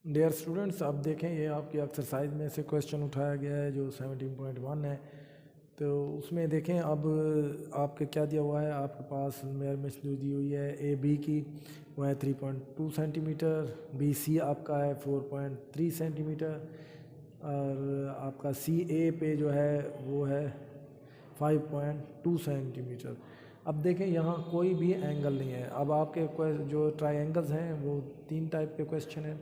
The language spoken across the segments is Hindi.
डियर स्टूडेंट्स, आप देखें ये आपकी एक्सरसाइज में से क्वेश्चन उठाया गया है जो 17.1 है। तो उसमें देखें अब आपके क्या दिया हुआ है, आपके पास मेजरमेंट दी हुई है ए बी की, वो है 3.2 सेंटीमीटर, बी सी आपका है 4.3 सेंटीमीटर और आपका सी ए पे जो है वो है 5.2 सेंटीमीटर। अब देखें यहाँ कोई भी एंगल नहीं है। अब आपके जो ट्रायंगल्स हैं वो 3 टाइप के क्वेश्चन हैं।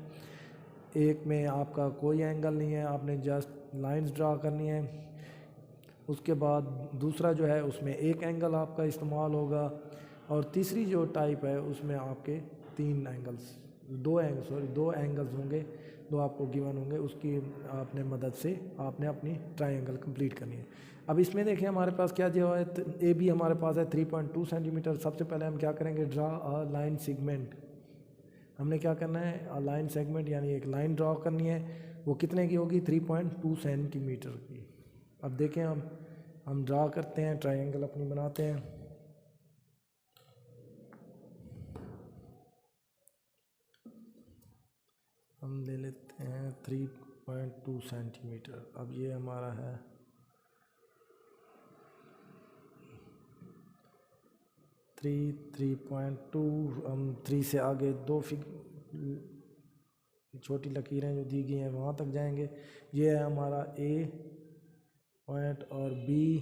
एक में आपका कोई एंगल नहीं है, आपने जस्ट लाइंस ड्रा करनी है। उसके बाद दूसरा जो है उसमें एक एंगल आपका इस्तेमाल होगा और तीसरी जो टाइप है उसमें आपके दो एंगल्स होंगे, दो आपको गिवन होंगे, उसकी आपने मदद से आपने अपनी ट्रायंगल कंप्लीट करनी है। अब इसमें देखिए हमारे पास क्या दिया हुआ है, ए बी हमारे पास है 3.2 सेंटीमीटर। सबसे पहले हम क्या करेंगे, ड्रा अ लाइन सेगमेंट। हमने क्या करना है, लाइन सेगमेंट यानी एक लाइन ड्रॉ करनी है। वो कितने की होगी, 3.2 सेंटीमीटर की। अब देखें हम ड्रा करते हैं, ट्रायंगल अपनी बनाते हैं। हम ले लेते हैं 3.2 सेंटीमीटर। अब ये हमारा है 3.2। हम 3 से आगे दो छोटी लकीरें जो दी गई हैं वहाँ तक जाएंगे। ये है हमारा ए पॉइंट और बी,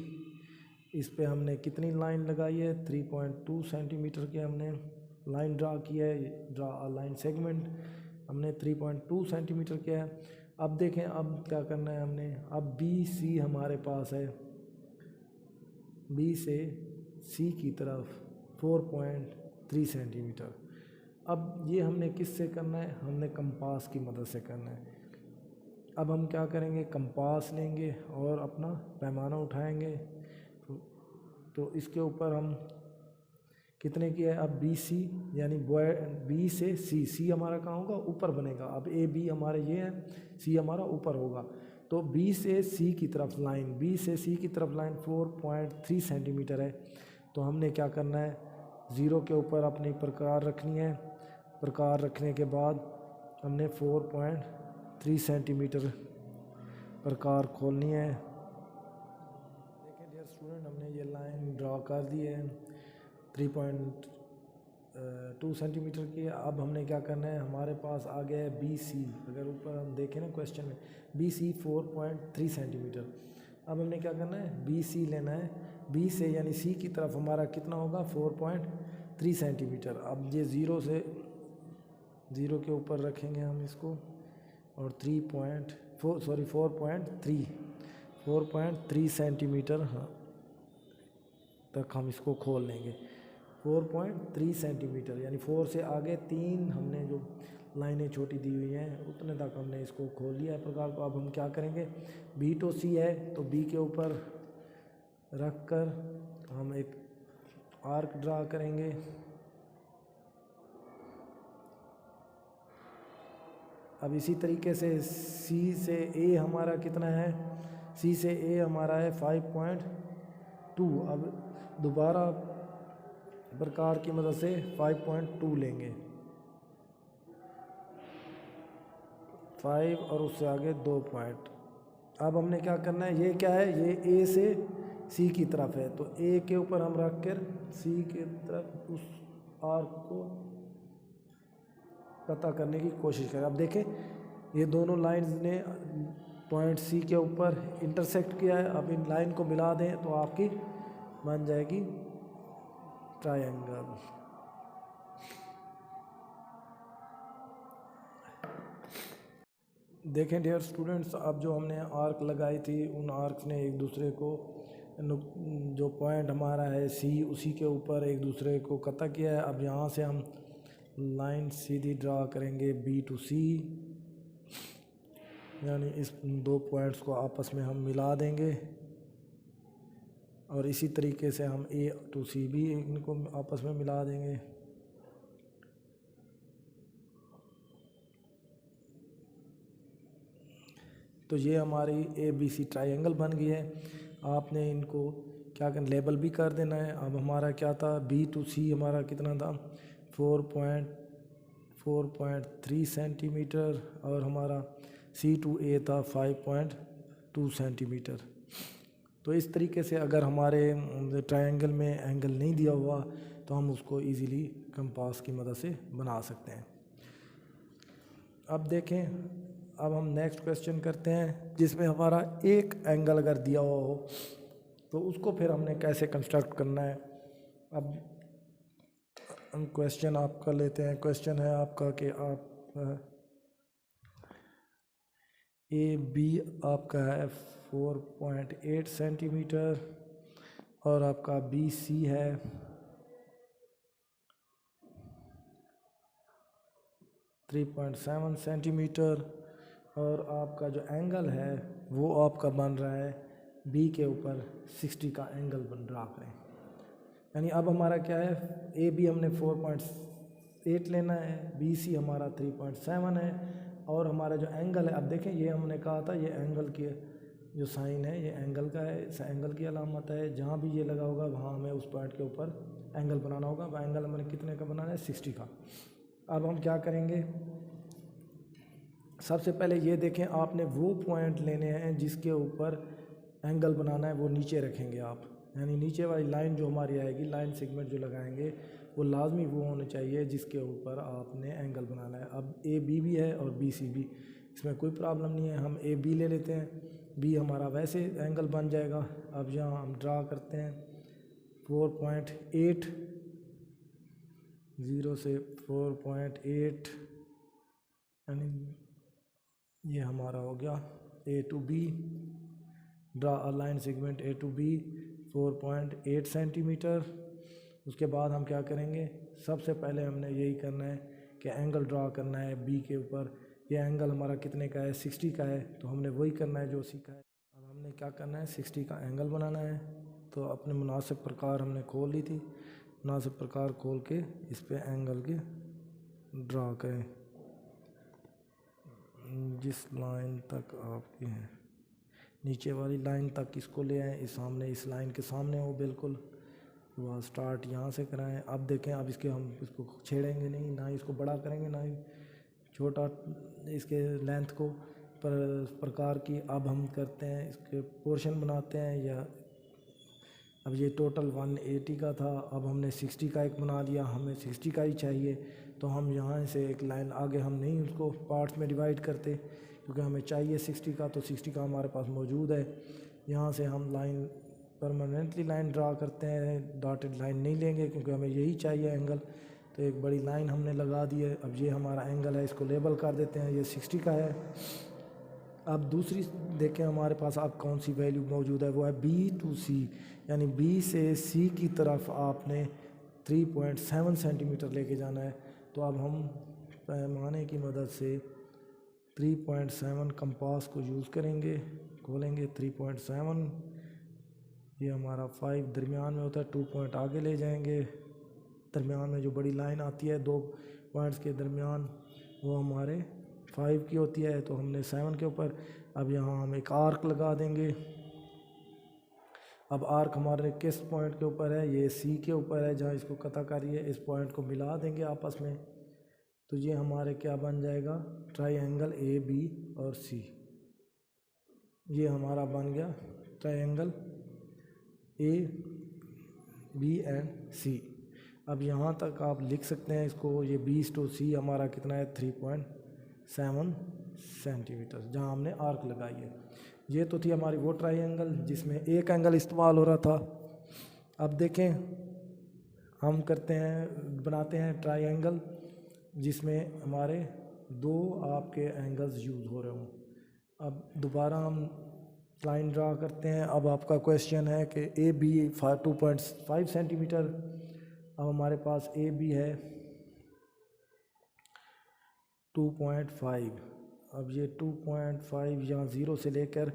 इस पे हमने कितनी लाइन लगाई है, 3.2 सेंटीमीटर की हमने लाइन ड्रा की है। ड्रा अ लाइन सेगमेंट हमने 3.2 सेंटीमीटर किया है। अब देखें अब क्या करना है हमने, अब बी सी हमारे पास है, बी से सी की तरफ 4.3 सेंटीमीटर। अब ये हमने किससे करना है, हमने कंपास की मदद से करना है। अब हम क्या करेंगे, कंपास लेंगे और अपना पैमाना उठाएंगे। तो इसके ऊपर हम कितने की है, अब बी सी यानी बी से सी हमारा कहाँ होगा, ऊपर बनेगा। अब ए बी हमारे ये है, सी हमारा ऊपर होगा। तो बी से सी की तरफ लाइन, बी से सी की तरफ लाइन 4.3 सेंटीमीटर है। तो हमने क्या करना है, ज़ीरो के ऊपर अपनी प्रकार रखनी है। प्रकार रखने के बाद हमने 4.3 सेंटीमीटर प्रकार खोलनी है। देखें डियर स्टूडेंट, हमने ये लाइन ड्रॉ कर दी है 3.2 सेंटीमीटर की। अब हमने क्या करना है, हमारे पास आ गया है बी सी। अगर ऊपर हम देखें ना क्वेश्चन में, बी सी 4.3 सेंटीमीटर। अब हमने क्या करना है, बी सी लेना है। बी से यानी सी की तरफ हमारा कितना होगा, 4.3 सेंटीमीटर। अब ये ज़ीरो के ऊपर रखेंगे हम इसको और 4.3 सेंटीमीटर तक हम इसको खोल लेंगे। 4.3 सेंटीमीटर यानी 4 से आगे 3 हमने जो लाइनें छोटी दी हुई हैं उतने तक हमने इसको खोल लिया है प्रकार को। अब हम क्या करेंगे, बी तो सी है तो बी के ऊपर रख कर हम एक आर्क ड्रा करेंगे। अब इसी तरीके से सी से ए हमारा कितना है, सी से ए हमारा है 5.2। अब दोबारा प्रकार की मदद से 5.2 लेंगे, 5 और उससे आगे 2 पॉइंट। अब हमने क्या करना है, ये क्या है, ये ए से सी की तरफ है तो ए के ऊपर हम रख कर सी की तरफ उस आर्क को पता करने की कोशिश करें। अब देखें ये दोनों लाइंस ने पॉइंट सी के ऊपर इंटरसेक्ट किया है। अब इन लाइन को मिला दें तो आपकी बन जाएगी ट्रायंगल। देखें डियर स्टूडेंट्स, अब जो हमने आर्क लगाई थी उन आर्क्स ने एक दूसरे को, जो पॉइंट हमारा है सी उसी के ऊपर एक दूसरे को कता किया है। अब यहाँ से हम लाइन सीधी ड्रा करेंगे बी टू सी, यानी इस दो पॉइंट्स को आपस में हम मिला देंगे और इसी तरीके से हम ए टू सी भी इनको आपस में मिला देंगे। तो ये हमारी ए बी सी ट्रायंगल बन गई है। आपने इनको क्या करना, लेबल भी कर देना है। अब हमारा क्या था, बी टू सी हमारा कितना था, 4.3 सेंटीमीटर और हमारा C to A था 5.2 सेंटीमीटर। तो इस तरीके से अगर हमारे ट्रायंगल में एंगल नहीं दिया हुआ तो हम उसको इजीली कंपास की मदद से बना सकते हैं। अब देखें, अब हम नेक्स्ट क्वेश्चन करते हैं जिसमें हमारा एक एंगल अगर दिया हुआ हो तो उसको फिर हमने कैसे कंस्ट्रक्ट करना है। अब हम क्वेश्चन आपका लेते हैं। क्वेश्चन है आपका कि आप ए बी आपका है 4.8 सेंटीमीटर और आपका बी सी है 3.7 सेंटीमीटर और आपका जो एंगल है वो आपका बन रहा है बी के ऊपर 60 का एंगल बन रहा है। यानी अब हमारा क्या है, ए बी हमने 4.8 लेना है, बी सी हमारा 3.7 है और हमारा जो एंगल है, अब देखें ये हमने कहा था ये एंगल के जो साइन है ये एंगल का है, इस एंगल की अलामत है। जहाँ भी ये लगा होगा वहाँ हमें उस पॉइंट के ऊपर एंगल बनाना होगा। अब एंगल हमें कितने का बनाना है, 60 का। अब हम क्या करेंगे, सबसे पहले ये देखें आपने वो पॉइंट लेने हैं जिसके ऊपर एंगल बनाना है, वो नीचे रखेंगे आप। यानी नीचे वाली लाइन जो हमारी आएगी, लाइन सेगमेंट जो लगाएंगे वो लाजमी वो होने चाहिए जिसके ऊपर आपने एंगल बनाना है। अब ए बी भी है और बी सी भी, इसमें कोई प्रॉब्लम नहीं है। हम ए बी ले लेते हैं, बी हमारा वैसे एंगल बन जाएगा। अब यहाँ हम ड्रा करते हैं 4.8, 0 से 4.8 यानी ये हमारा हो गया A to B. Draw a line segment A to B 4.8 centimetre. उसके बाद हम क्या करेंगे, सबसे पहले हमने यही करना है कि एंगल ड्रा करना है बी के ऊपर। ये एंगल हमारा कितने का है, 60 का है, तो हमने वही करना है जो सीखा है। अब हमने क्या करना है, 60 का एंगल बनाना है। तो अपने मुनासिब प्रकार हमने खोल ली थी, मुनासिब प्रकार खोल के इस पे एंगल के ड्रा करें जिस लाइन तक आपकी है, नीचे वाली लाइन तक इसको ले आएँ, इस सामने इस लाइन के सामने हो बिल्कुल। वह स्टार्ट यहाँ से कराएं। अब देखें, अब इसके हम इसको छेड़ेंगे नहीं, ना इसको बड़ा करेंगे ना ही छोटा इसके लेंथ को प्रकार की। अब हम करते हैं इसके पोर्शन बनाते हैं, या अब ये टोटल 180 का था, अब हमने 60 का एक बना दिया, हमें 60 का ही चाहिए। तो हम यहाँ से एक लाइन आगे, हम नहीं उसको पार्ट्स में डिवाइड करते क्योंकि हमें चाहिए 60 का, तो 60 का हमारे पास मौजूद है। यहाँ से हम लाइन परमानेंटली लाइन ड्रा करते हैं, डॉटेड लाइन नहीं लेंगे क्योंकि हमें यही चाहिए एंगल। तो एक बड़ी लाइन हमने लगा दी है। अब ये हमारा एंगल है, इसको लेबल कर देते हैं, ये 60 का है। अब दूसरी देखें हमारे पास अब कौन सी वैल्यू मौजूद है, वो है बी टू सी, यानी बी से सी की तरफ आपने 3.7 सेंटीमीटर लेके जाना है। तो अब हम पैमाने की मदद से 3.7 कंपास को यूज़ करेंगे, खोलेंगे 3.7, ये हमारा 5 दरमियान में होता है, 2 पॉइंट आगे ले जाएंगे। दरमियान में जो बड़ी लाइन आती है 2 पॉइंट्स के दरमियान, वो हमारे 5 की होती है, तो हमने 7 के ऊपर। अब यहाँ हम एक आर्क लगा देंगे। अब आर्क हमारे किस पॉइंट के ऊपर है, ये सी के ऊपर है, जहाँ इसको कता करिए, इस पॉइंट को मिला देंगे आपस में। तो ये हमारे क्या बन जाएगा, ट्रायंगल ए बी और सी। ये हमारा बन गया ट्रायंगल ए बी एंड सी। अब यहाँ तक आप लिख सकते हैं इसको, ये बी टू सी हमारा कितना है, 3.7 सेंटीमीटर, जहाँ हमने आर्क लगाई है। ये तो थी हमारी वो ट्रायंगल जिसमें एक एंगल इस्तेमाल हो रहा था। अब देखें, हम करते हैं, बनाते हैं ट्रायंगल जिसमें हमारे 2 आपके एंगल्स यूज़ हो रहे हों। अब दोबारा हम लाइन ड्रा करते हैं। अब आपका क्वेश्चन है कि ए बी 2.5 सेंटीमीटर। अब हमारे पास ए बी है 2.5। अब ये 2.5 यहाँ 0 से लेकर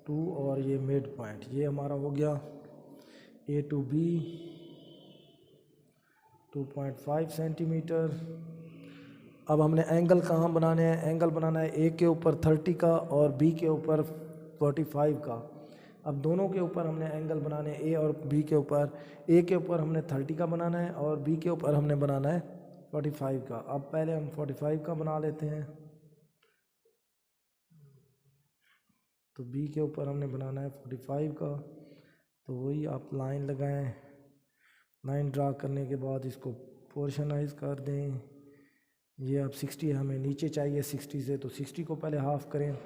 2 और ये मिड पॉइंट, ये हमारा हो गया ए टू बी 2.5 सेंटीमीटर। अब हमने एंगल कहाँ बनाने हैं, एंगल बनाना है ए के ऊपर 30 का और बी के ऊपर 45 का। अब दोनों के ऊपर हमने एंगल बनाने हैं, ए और बी के ऊपर। ए के ऊपर हमने 30 का बनाना है और बी के ऊपर हमने बनाना है 45 का। अब पहले हम 45 का बना लेते हैं। तो बी के ऊपर हमने बनाना है 45 का। तो वही आप लाइन लगाएं, लाइन ड्रा करने के बाद इसको पोर्शनाइज कर दें। ये अब 60 हमें नीचे चाहिए 60 से, तो 60 को पहले हाफ करें।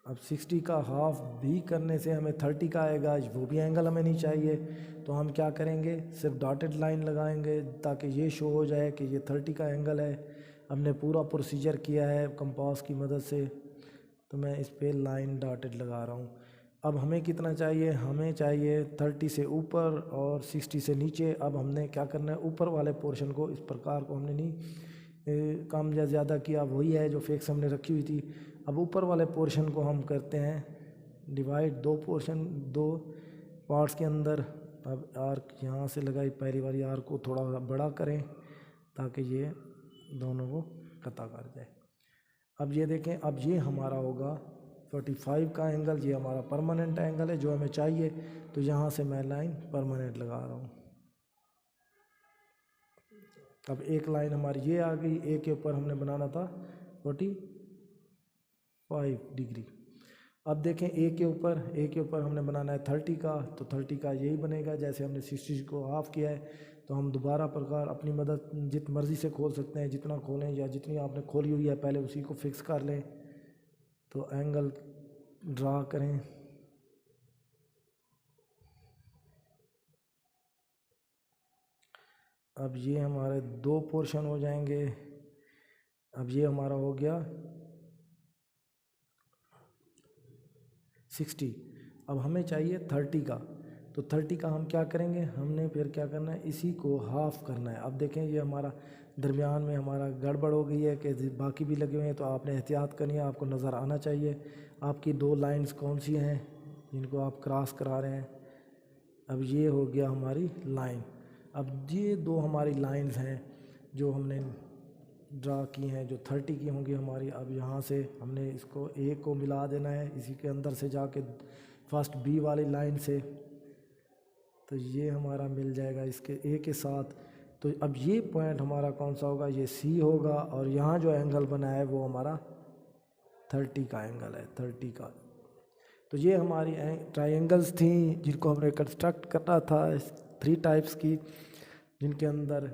अब 60 का हाफ भी करने से हमें 30 का आएगा, वो भी एंगल हमें नहीं चाहिए। तो हम क्या करेंगे, सिर्फ डॉटेड लाइन लगाएंगे ताकि ये शो हो जाए कि ये 30 का एंगल है। हमने पूरा प्रोसीजर किया है कंपास की मदद से। तो मैं इस पे लाइन डॉटेड लगा रहा हूँ। अब हमें कितना चाहिए, हमें चाहिए 30 से ऊपर और 60 से नीचे। अब हमने क्या करना है, ऊपर वाले पोर्शन को इस प्रकार को हमने नहीं कम या ज़्यादा किया, वही है जो फिक्स हमने रखी हुई थी। अब ऊपर वाले पोर्शन को हम करते हैं डिवाइड, दो पार्ट्स के अंदर। अब आर्क यहाँ से लगाई, पहली वाली आर्क को थोड़ा बड़ा करें ताकि ये दोनों को कता कर जाए। अब ये देखें, अब ये हमारा होगा 45 का एंगल, ये हमारा परमानेंट एंगल है जो हमें चाहिए। तो यहाँ से मैं लाइन परमानेंट लगा रहा हूँ। अब एक लाइन हमारी ये आ गई, ए के ऊपर हमने बनाना था 45 डिग्री। अब देखें ए के ऊपर हमने बनाना है 30 का। तो 30 का यही बनेगा, जैसे हमने 60 को हाफ किया है। तो हम दोबारा प्रकार अपनी मदद जित मर्ज़ी से खोल सकते हैं, जितना खोलें या जितनी आपने खोली हुई है पहले उसी को फिक्स कर लें। तो एंगल ड्रा करें। अब ये हमारे दो पोर्शन हो जाएंगे। अब ये हमारा हो गया 60। अब हमें चाहिए 30 का। तो 30 का हम क्या करेंगे, हमने फिर क्या करना है, इसी को हाफ करना है। अब देखें ये हमारा दरमियान में हमारा गड़बड़ हो गई है कि बाकी भी लगे हुए हैं, तो आपने एहतियात करनी है, आपको नज़र आना चाहिए आपकी दो लाइंस कौन सी हैं जिनको आप क्रॉस करा रहे हैं। अब ये हो गया हमारी लाइन। अब ये दो हमारी लाइंस हैं जो हमने ड्रा की हैं, जो 30 की होंगी हमारी। अब यहाँ से हमने इसको ए को मिला देना है इसी के अंदर से जाके फर्स्ट बी वाली लाइन से। तो ये हमारा मिल जाएगा इसके ए के साथ। तो अब ये पॉइंट हमारा कौन सा होगा, ये सी होगा। और यहाँ जो एंगल बना है वो हमारा 30 का एंगल है, 30 का। तो ये हमारी ट्रायंगल्स थी जिनको हमने कंस्ट्रक्ट करना था, 3 टाइप्स की, जिनके अंदर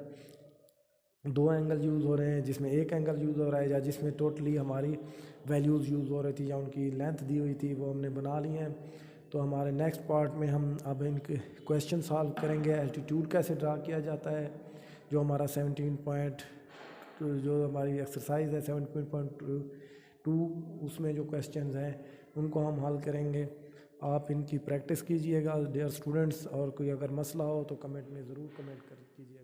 2 एंगल यूज़ हो रहे हैं, जिसमें एक एंगल यूज़ हो रहा है, या जिसमें टोटली हमारी वैल्यूज़ यूज़ हो रही थी या उनकी लेंथ दी हुई थी, वो हमने बना ली हैं। तो हमारे नेक्स्ट पार्ट में हम अब इनके क्वेश्चन सॉल्व करेंगे। एल्टीट्यूड कैसे ड्रा किया जाता है, जो हमारा 17 पॉइंट जो हमारी एक्सरसाइज है 17.2 उसमें जो क्वेश्चंस हैं उनको हम हल करेंगे। आप इनकी प्रैक्टिस कीजिएगा डियर स्टूडेंट्स, और कोई अगर मसला हो तो कमेंट में ज़रूर कमेंट कर कीजिए।